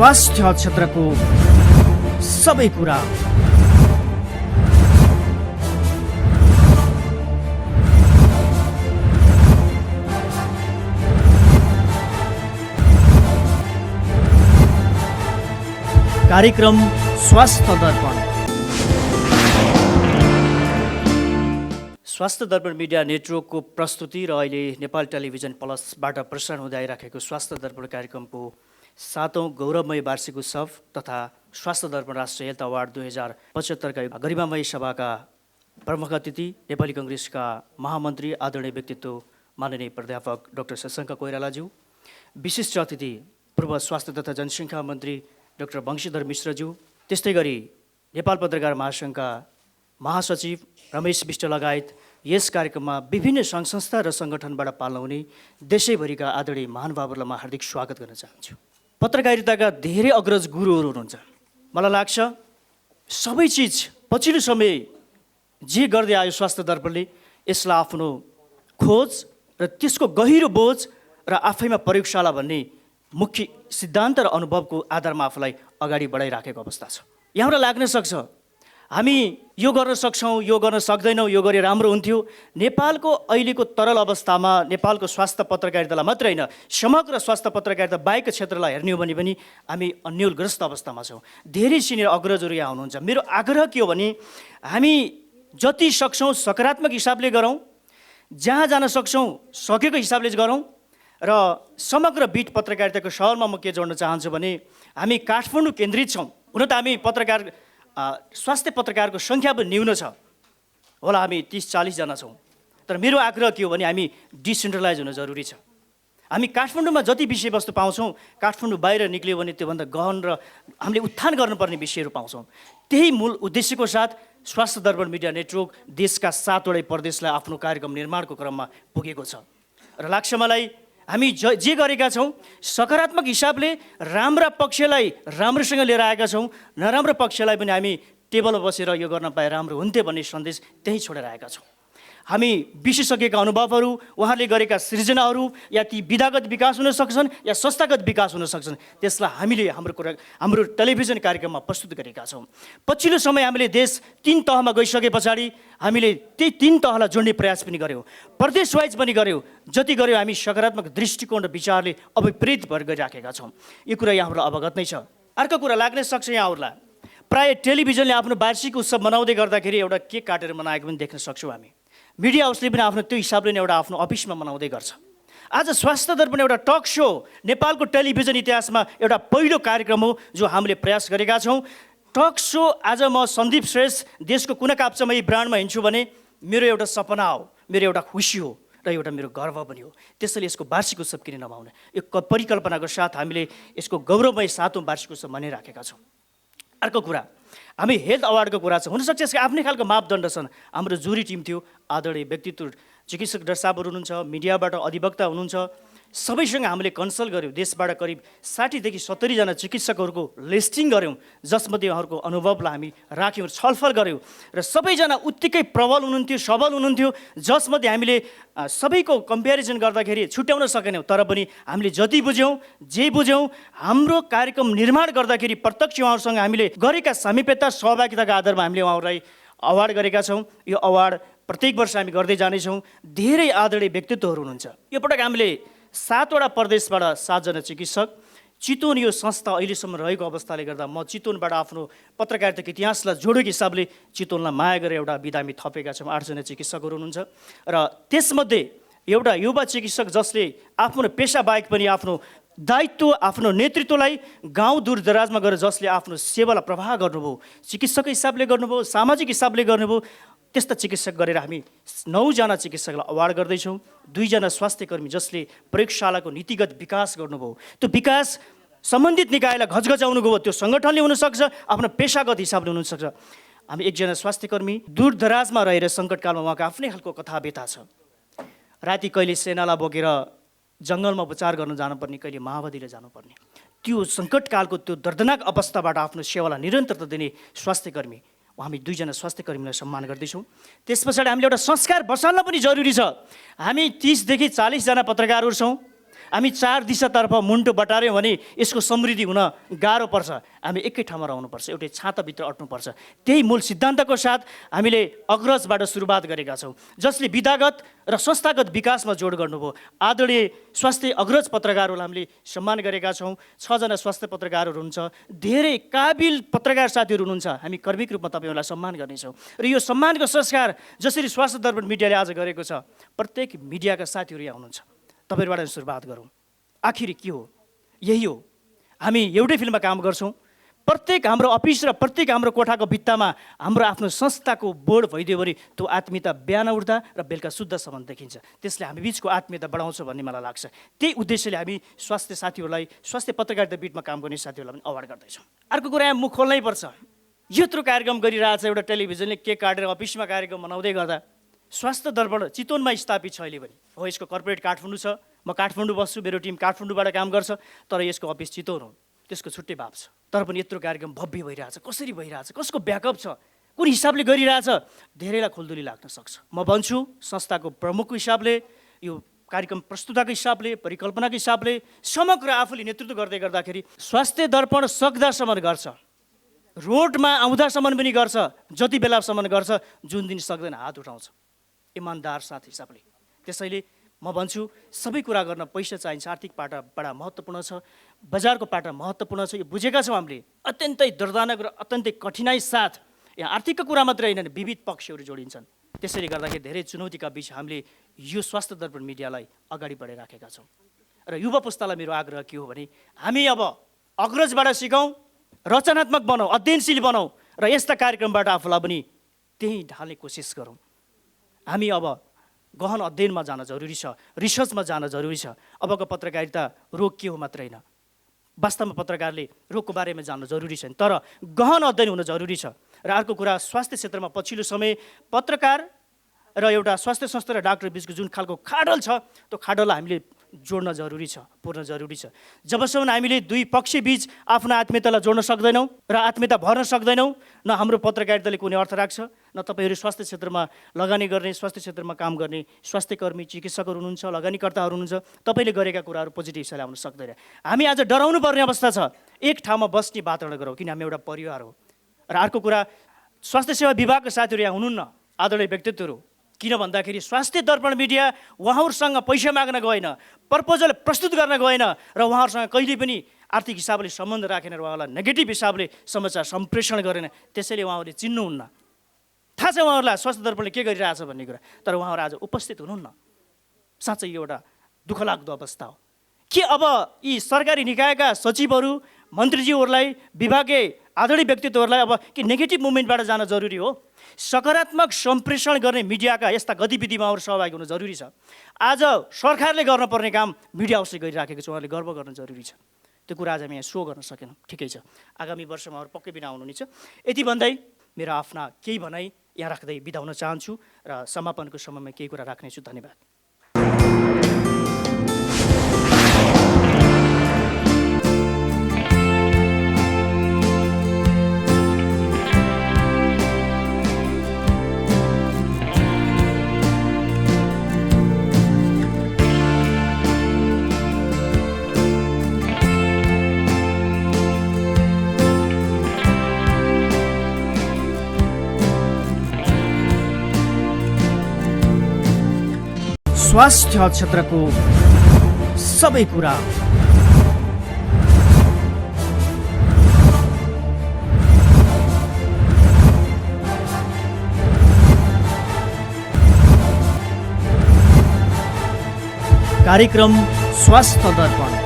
स्वास्थ्य क्षेत्रको सबै कुरा। कार्यक्रम स्वास्थ्य दर्पण। स्वास्थ्य दर्पण मिडिया नेटवर्कको प्रस्तुति र अहिले नेपाल टेलिभिजन प्लसबाट प्रसारण हुँदै आइराखेको स्वास्थ्य दर्पण कार्यक्रमको 7औं गौरवमय वार्षिक उत्सव तथा स्वास्थ्य दर्पण राष्ट्रिय हेल्थ अवार्ड 2075 का गरिमामय सभाका प्रमुख अतिथि नेपाली कांग्रेसका महामन्त्री आदरणीय व्यक्तित्व माननीय प्राध्यापक डाक्टर शशाङ्क कोइरालाज्यू, विशिष्ट अतिथि पूर्व स्वास्थ्य तथा जनसङ्ख्या मन्त्री डाक्टर वंशीधर मिश्रज्यू, त्यस्तै गरी नेपाल पत्रकार महासङ्घका महासचिव रमेश विष्ट लगायत यस कार्यक्रममा विभिन्न सङ्घ संस्था र सङ्गठनबाट पाल्न हुने देशैभरिका आदरणीय महानुभावहरूलाई म हार्दिक स्वागत गर्न चाहन्छु। पत्रकारिताका धेरै अग्रज गुरुहरू हुनुहुन्छ। मलाई लाग्छ सबै चिज पछिल्लो समय जे गर्दै आयो स्वास्थ्य दर्पणले यसलाई आफ्नो खोज र त्यसको गहिरो बोझ र आफैमा प्रयोगशाला भन्ने मुख्य सिद्धान्त र अनुभवको आधारमा आफूलाई अगाडि बढाइराखेको अवस्था छ। यहाँबाट लाग्न सक्छ हामी यो गर्न सक्छौँ, यो गर्न सक्दैनौँ, यो गरे राम्रो हुन्थ्यो। नेपालको अहिलेको तरल अवस्थामा नेपालको स्वास्थ्य पत्रकारितालाई मात्रै होइन समग्र स्वास्थ्य पत्रकारिता बाहेक क्षेत्रलाई हेर्ने हो भने पनि हामी अन्यलग्रस्त अवस्थामा छौँ। धेरै सिनियर अग्रजहरू यहाँ हुनुहुन्छ। मेरो आग्रह के हो भने हामी जति सक्छौँ सकारात्मक हिसाबले गरौँ, जहाँ जान सक्छौँ सकेको हिसाबले गरौँ र समग्र बिट पत्रकारिताको सवालमा म के जोड्न चाहन्छु भने हामी काठमाडौँ केन्द्रित छौँ। हुन त हामी स्वास्थ्य पत्रकारको सङ्ख्या पनि न्यून छ होला, हामी 30-40 जना छौँ। तर मेरो आग्रह के हो भने हामी डिसेन्ट्रलाइज हुन जरुरी छ। हामी काठमाडौँमा जति विषयवस्तु पाउँछौँ काठमाडौँ बाहिर निक्ल्यो भने त्योभन्दा गहन र हामीले उत्थान गर्नुपर्ने विषयहरू पाउँछौँ। त्यही मूल उद्देश्यको साथ स्वास्थ्य दर्पण मिडिया नेटवर्क देशका 7वटै प्रदेशलाई आफ्नो कार्यक्रम निर्माणको क्रममा पुगेको छ र लाग्छ मलाई हामी जे गरेका छौँ सकारात्मक हिसाबले राम्रा पक्षलाई राम्रोसँग लिएर आएका छौँ, नराम्रो पक्षलाई पनि हामी टेबलमा बसेर यो गर्न पाए राम्रो हुन्थ्यो भन्ने सन्देश त्यहीँ छोडेर आएका छौँ। हामी बिर्सिसकेका अनुभवहरू, उहाँले गरेका सृजनाहरू या ती विधागत विकास हुन सक्छन् या संस्थागत विकास हुन सक्छन्, त्यसलाई हामीले हाम्रो टेलिभिजन कार्यक्रममा प्रस्तुत गरेका छौँ। पछिल्लो समय हामीले देश 3 तहमा गइसके पछाडि हामीले त्यही 3 तहलाई जोड्ने प्रयास पनि गऱ्यौँ, प्रदेश वाइज पनि गऱ्यौँ। जति गऱ्यौँ हामी सकारात्मक दृष्टिकोण र विचारले अभिप्रेत भएर गरिराखेका छौँ। यो कुरा यहाँहरूलाई अवगत नै छ। अर्को कुरा लाग्न सक्छ यहाँहरूलाई, प्राय टेलिभिजनले आफ्नो वार्षिक उत्सव मनाउँदै गर्दाखेरि एउटा केक काटेर मनाएको पनि देख्न सक्छौँ हामी। मिडिया हाउसले पनि आफ्नो त्यो हिसाबले नै एउटा आफ्नो अफिसमा मनाउँदै गर्छ। आज स्वास्थ्य दर्पण एउटा टक सो नेपालको टेलिभिजन इतिहासमा एउटा पहिलो कार्यक्रम हो जो हामीले प्रयास गरेका छौँ। टक सो आज म सन्दीप श्रेष्ठ देशको कुना काप्चामा यी ब्रान्डमा हिँड्छु भने मेरो एउटा सपना हो, मेरो एउटा खुसी हो र एउटा मेरो गर्व पनि हो। त्यसैले यसको वार्षिक उत्सव किन नमाउने, यो परिकल्पनाको साथ हामीले यसको गौरवमय 7औं वार्षिक उत्सव मनाइराखेका छौँ। अर्को कुरा हामी हेल्थ अवार्डको कुरा छ। हुनसक्छ यसको आफ्नै खालको मापदण्ड छन्। हाम्रो जुरी टिम थियो, आदरणीय व्यक्तित्व चिकित्सक डाक्टर साहबहरू हुनुहुन्छ, मिडियाबाट अधिवक्ता हुनुहुन्छ, सबैसँग हामीले कन्सल्ट गऱ्यौँ। देशबाट करिब 60 देखि 70 जना चिकित्सकहरूको लिस्टिङ गऱ्यौँ, जसमध्ये उहाँहरूको अनुभवलाई हामी राख्यौँ, छलफल गऱ्यौँ र सबैजना उत्तिकै प्रबल हुनुहुन्थ्यो, सबल हुनुहुन्थ्यो, जसमध्ये हामीले सबैको कम्पेरिजन गर्दाखेरि छुट्याउन सकेनौँ। तर पनि हामीले जति बुझ्यौँ, जे बुझ्यौँ, हाम्रो कार्यक्रम निर्माण गर्दाखेरि प्रत्यक्ष उहाँहरूसँग हामीले गरेका सामिप्यता सहभागिताका आधारमा हामीले उहाँहरूलाई अवार्ड गरेका छौँ। यो अवार्ड प्रत्येक वर्ष हामी गर्दै जानेछौँ। धेरै आदरणीय व्यक्तित्वहरू हुनुहुन्छ। यो पटक हामीले 7वटा प्रदेशबाट 7 जना चिकित्सक, चितवन यो संस्था अहिलेसम्म रहेको अवस्थाले गर्दा म चितवनबाट आफ्नो पत्रकारिताको इतिहासलाई जोडेको हिसाबले चितवनलाई माया गरेर एउटा बिदामी थपेका छौँ। 8 जना चिकित्सकहरू हुनुहुन्छ र त्यसमध्ये एउटा युवा चिकित्सक जसले आफ्नो पेसा बाहेक पनि आफ्नो दायित्व, आफ्नो नेतृत्वलाई गाउँ दूरदराजमा गएर जसले आफ्नो सेवालाई प्रवाह गर्नुभयो, चिकित्सकको हिसाबले गर्नुभयो, सामाजिक हिसाबले गर्नुभयो, त्यस्ता चिकित्सक गरेर हामी 9 जना चिकित्सकलाई अवार्ड गर्दैछौँ। 2 जना स्वास्थ्यकर्मी जसले प्रयोगशालाको नीतिगत विकास गर्नुभयो, त्यो विकास सम्बन्धित निकायलाई घचघचाउनु गयो, त्यो सङ्गठनले हुनसक्छ, आफ्नो पेसागत हिसाबले हुनसक्छ। हामी 1 जना स्वास्थ्यकर्मी दूरदराजमा रहेर सङ्कटकालमा उहाँको आफ्नै खालको कथा व्यथा छ। राति कहिले सेनालाई बोकेर जङ्गलमा उपचार गर्न जानुपर्ने, कहिले माओवादीले जानुपर्ने, त्यो सङ्कटकालको त्यो दर्दनाक अवस्थाबाट आफ्नो सेवालाई निरन्तरता दिने स्वास्थ्यकर्मी, हामी 2 जना स्वास्थ्यकर्मीलाई सम्मान गर्दैछौँ। त्यस पछाडि हामीले एउटा संस्कार बसाल्न पनि जरुरी छ। हामी 30 देखि 40 जना पत्रकारहरू छौँ। हामी चार दिशातर्फ मुन्टो बटार्यौँ भने यसको समृद्धि हुन गाह्रो पर्छ। हामी एकै ठाउँमा रहनुपर्छ, एउटै छाताभित्र अट्नुपर्छ। त्यही मूल सिद्धान्तको साथ हामीले अग्रजबाट सुरुवात गरेका छौँ, जसले विधागत र संस्थागत विकासमा जोड गर्नुभयो। आदरणीय स्वास्थ्य अग्रज पत्रकारहरूलाई हामीले सम्मान गरेका छौँ। 6 जना स्वास्थ्य पत्रकारहरू हुनुहुन्छ, धेरै काबिल पत्रकार साथीहरू हुनुहुन्छ। हामी कर्मिक रूपमा तपाईँहरूलाई सम्मान गर्नेछौँ र यो सम्मानको संस्कार जसरी स्वास्थ्य दर्पण मिडियाले आज गरेको छ, प्रत्येक मिडियाका साथीहरू यहाँ हुनुहुन्छ, तपाईँहरूबाट सुरुवात गरौँ। आखिर के हो? यही हो, हामी एउटै फिल्ममा काम गर्छौँ। प्रत्येक हाम्रो अफिस र प्रत्येक हाम्रो कोठाको भित्तामा हाम्रो आफ्नो संस्थाको बोर्ड भइदियो भने त्यो आत्मीयता बिहान उठ्दा र बेलुका सुत्दासम्म देखिन्छ। त्यसले हामी बिचको आत्मीयता बढाउँछ भन्ने मलाई लाग्छ। त्यही उद्देश्यले हामी स्वास्थ्य साथीहरूलाई, स्वास्थ्य पत्रकारिता बिटमा काम गर्ने साथीहरूलाई पनि अवार्ड गर्दैछौँ। अर्को कुरा यहाँ मुख खोल्नै पर्छ। यत्रो कार्यक्रम गरिरहेछ एउटा टेलिभिजनले, केक काटेर अफिसमा कार्यक्रम मनाउँदै गर्दा स्वास्थ्य दर्पण चितवनमा स्थापित छ अहिले पनि। हो, यसको कर्पोरेट काठमाडौँ छ, म काठमाडौँ बस्छु, मेरो टिम काठमाडौँबाट काम गर्छ, तर यसको अफिस चितवन हो, त्यसको छुट्टै भाव छ। तर पनि यत्रो कार्यक्रम भव्य भइरहेछ, कसरी भइरहेछ, कसको ब्याकअप छ, कुन हिसाबले गरिरहेछ, धेरैलाई खुल्दुली लाग्न सक्छ। म भन्छु संस्थाको प्रमुखको हिसाबले, यो कार्यक्रम प्रस्तुताको हिसाबले, परिकल्पनाको हिसाबले, समग्र आफूले नेतृत्व गर्दै गर्दाखेरि स्वास्थ्य दर्पण सक्दासम्म गर्छ, रोडमा आउँदासम्म पनि गर्छ, जति बेलासम्म गर्छ, जुन दिन सक्दैन हात उठाउँछ इमान्दार साथ हिसाबले। त्यसैले म भन्छु सबै कुरा गर्न पैसा चाहिन्छ, आर्थिक पाटा बडा महत्त्वपूर्ण छ, बजारको पाटा महत्त्वपूर्ण छ, यो बुझेका छौँ हामीले। अत्यन्तै दर्दनाक र अत्यन्तै कठिनाइ साथ यहाँ आर्थिकको कुरा मात्रै होइन, विविध पक्षहरू जोडिन्छन्। त्यसैले गर्दाखेरि धेरै चुनौतीका बिच हामीले यो स्वास्थ्य दर्पण मिडियालाई अगाडि बढाइराखेका छौँ। र युवा पुस्तालाई मेरो आग्रह के हो भने हामी अब अग्रजबाट सिकौँ, रचनात्मक बनाऊ, अध्ययनशील बनाऊ र यस्ता कार्यक्रमबाट आफूलाई पनि त्यही ढाल्ने कोसिस गरौँ। हामी अब गहन अध्ययनमा जान जरुरी छ, रिसर्चमा जान जरुरी छ। अबको पत्रकारिता रोग के हो मात्र होइन, वास्तवमा पत्रकारले रोगको बारेमा जान्न जरुरी छैन, तर गहन अध्ययन हुन जरुरी छ। र अर्को कुरा, स्वास्थ्य क्षेत्रमा पछिल्लो समय पत्रकार र एउटा स्वास्थ्य संस्था र डाक्टर बिचको जुन खालको खाडल छ, त्यो खाडललाई हामीले जोड्न जरुरी छ, पूर्ण जरुरी छ। जबसम्म हामीले दुई पक्ष बीच आफ्नो आत्मीयतालाई जोड्न सक्दैनौँ र आत्मीयता भर्न सक्दैनौँ, न हाम्रो पत्रकारिताले कुनै अर्थ राख्छ, न तपाईँहरू स्वास्थ्य क्षेत्रमा लगानी गर्ने, स्वास्थ्य क्षेत्रमा काम गर्ने स्वास्थ्य कर्मी, चिकित्सकहरू हुनुहुन्छ, लगानीकर्ताहरू हुनुहुन्छ, तपाईँले गरेका कुराहरू पोजिटिभ हिसाबले आउन सक्दैन। हामी आज डराउनु पर्ने अवस्था छ। एक ठाउँमा बस्ने वातावरण गरौँ, किन हामी एउटा परिवार हो। र अर्को कुरा, स्वास्थ्य सेवा विभागका साथीहरू यहाँ हुनुहुन्न, आदरणीय व्यक्तित्वहरू, किन भन्दाखेरि स्वास्थ्य दर्पण मिडिया उहाँहरूसँग पैसा माग्न गएन, प्रपोजल प्रस्तुत गर्न गएन र उहाँहरूसँग कहिले पनि आर्थिक हिसाबले सम्बन्ध राखेन र उहाँलाई नेगेटिभ हिसाबले समाचार सम्प्रेषण गरेन। त्यसैले उहाँहरूले चिन्नुहुन्न, थाहा छ उहाँहरूलाई स्वास्थ्य दर्पणले के गरिरहेछ भन्ने कुरा, तर उहाँहरू आज उपस्थित हुनुहुन्न। साँच्चै यो एउटा दुःखलाग्दो अवस्था हो। के अब यी सरकारी निकायका सचिवहरू, मन्त्रीज्यूहरूलाई, विभागीय आदरणीय व्यक्तित्वहरूलाई अब कि नेगेटिभ मुभमेन्टबाट जान जरुरी हो? सकारात्मक सम्प्रेषण गर्ने मिडियाका यस्ता गतिविधिमा उहाँहरू सहभागी हुन जरुरी छ। आज सरकारले गर्नुपर्ने काम मिडिया हाउसले गरिराखेको छ, उहाँहरूले गर्व गर्न जरुरी छ। त्यो कुरा आज हामी यहाँ सो गर्न सकेनौँ, ठिकै छ, आगामी वर्षमा उहाँहरू पक्कै पनि आउनुहुनेछ। यति भन्दै मेरो आफ्ना केही भनाइ यहाँ राख्दै बिदा हुन चाहन्छु र समापनको समयमा केही कुरा राख्नेछु। धन्यवाद। स्वास्थ्य क्षेत्रको सबै कुरा कार्यक्रम स्वास्थ्य दर्पण।